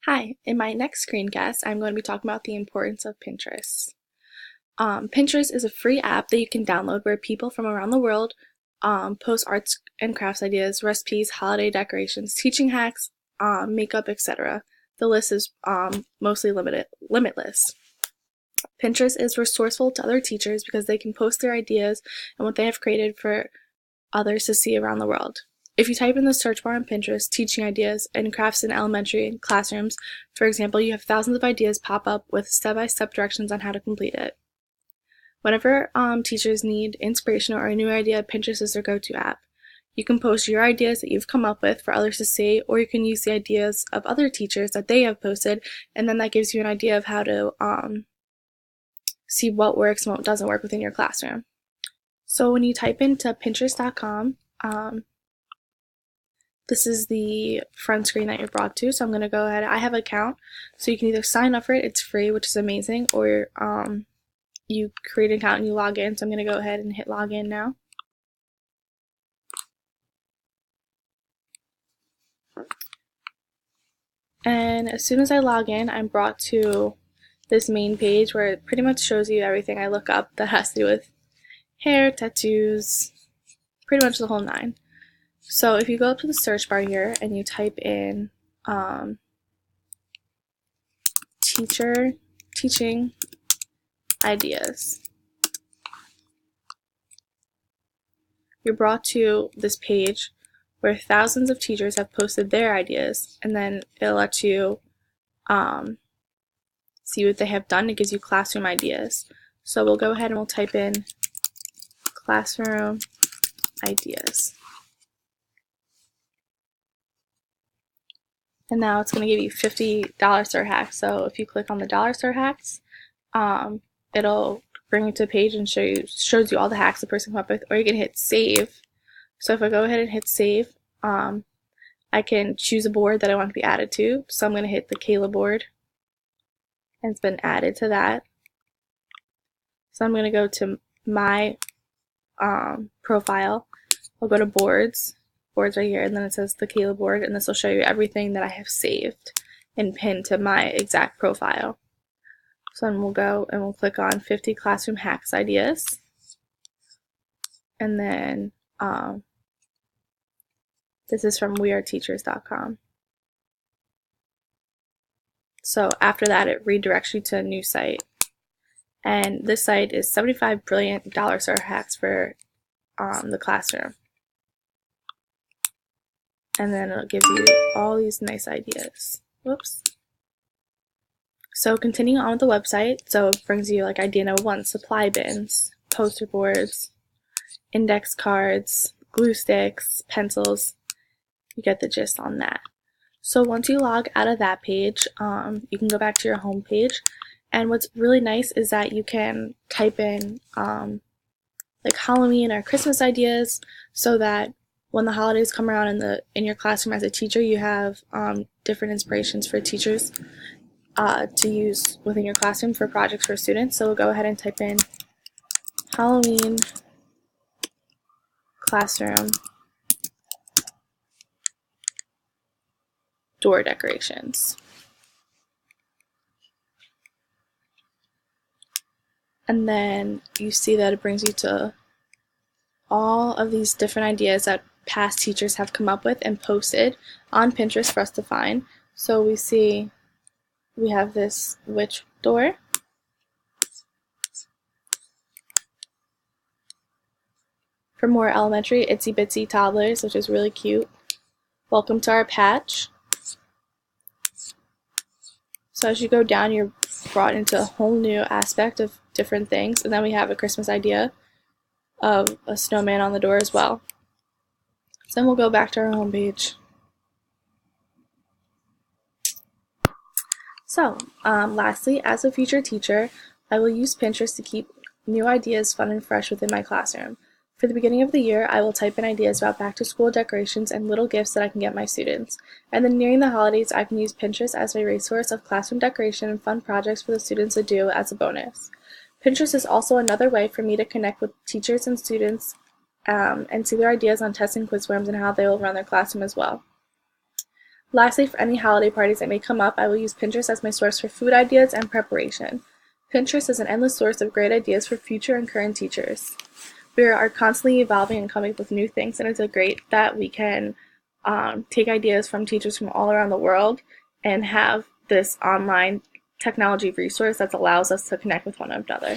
Hi, in my next screencast, I'm going to be talking about the importance of Pinterest. Pinterest is a free app that you can download where people from around the world post arts and crafts ideas, recipes, holiday decorations, teaching hacks, makeup, etc. The list is mostly limitless. Pinterest is resourceful to other teachers because they can post their ideas and what they have created for others to see around the world. If you type in the search bar on Pinterest, teaching ideas and crafts in elementary classrooms, for example, you have thousands of ideas pop up with step-by-step directions on how to complete it. Whenever teachers need inspiration or a new idea, Pinterest is their go-to app. You can post your ideas that you've come up with for others to see, or you can use the ideas of other teachers that they have posted, and then that gives you an idea of how to see what works and what doesn't work within your classroom. So when you type into Pinterest.com, this is the front screen that you're brought to. So I'm going to go ahead. I have an account, so you can either sign up for it, it's free, which is amazing, or you create an account and you log in. So I'm going to go ahead and hit login now. And as soon as I log in, I'm brought to this main page where it pretty much shows you everything I look up that has to do with hair, tattoos, pretty much the whole nine. So if you go up to the search bar here and you type in teaching ideas, you're brought to this page where thousands of teachers have posted their ideas, and then it'll let you see what they have done. It gives you classroom ideas. So we'll go ahead and we'll type in classroom ideas. And now it's going to give you $50 store hacks. So if you click on the dollar store hacks, it'll bring you to a page and shows you all the hacks the person came up with, or you can hit save. So if I go ahead and hit save, I can choose a board that I want to be added to. So I'm going to hit the Kayla board, and it's been added to that. So I'm going to go to my profile. I'll go to boards right here, and then it says the Kayla board, and this will show you everything that I have saved and pinned to my exact profile. So then we'll go and we'll click on 50 classroom hacks ideas, and then this is from weareteachers.com. So after that, it redirects you to a new site, and this site is 75 brilliant dollar store hacks for the classroom. And then it'll give you all these nice ideas. Whoops. So continuing on with the website, so it brings you like idea number 1, supply bins, poster boards, index cards, glue sticks, pencils. You get the gist on that. So once you log out of that page, you can go back to your home page. And what's really nice is that you can type in like Halloween or Christmas ideas, so that when the holidays come around in your classroom as a teacher, you have different inspirations for teachers to use within your classroom for projects for students. So we'll go ahead and type in Halloween classroom door decorations. And then you see that it brings you to all of these different ideas that past teachers have come up with and posted on Pinterest for us to find. So we see we have this witch door, for more elementary itsy bitsy toddlers, which is really cute. Welcome to our patch. So as you go down, you're brought into a whole new aspect of different things. And then we have a Christmas idea of a snowman on the door as well. So then we'll go back to our home page. So lastly, as a future teacher, I will use Pinterest to keep new ideas fun and fresh within my classroom. For the beginning of the year, I will type in ideas about back-to-school decorations and little gifts that I can get my students. And then nearing the holidays, I can use Pinterest as a resource of classroom decoration and fun projects for the students to do as a bonus. Pinterest is also another way for me to connect with teachers and students and see their ideas on test and quiz forms and how they will run their classroom as well. Lastly, for any holiday parties that may come up, I will use Pinterest as my source for food ideas and preparation. Pinterest is an endless source of great ideas for future and current teachers. We are constantly evolving and coming up with new things, and it's great that we can take ideas from teachers from all around the world and have this online technology resource that allows us to connect with one another.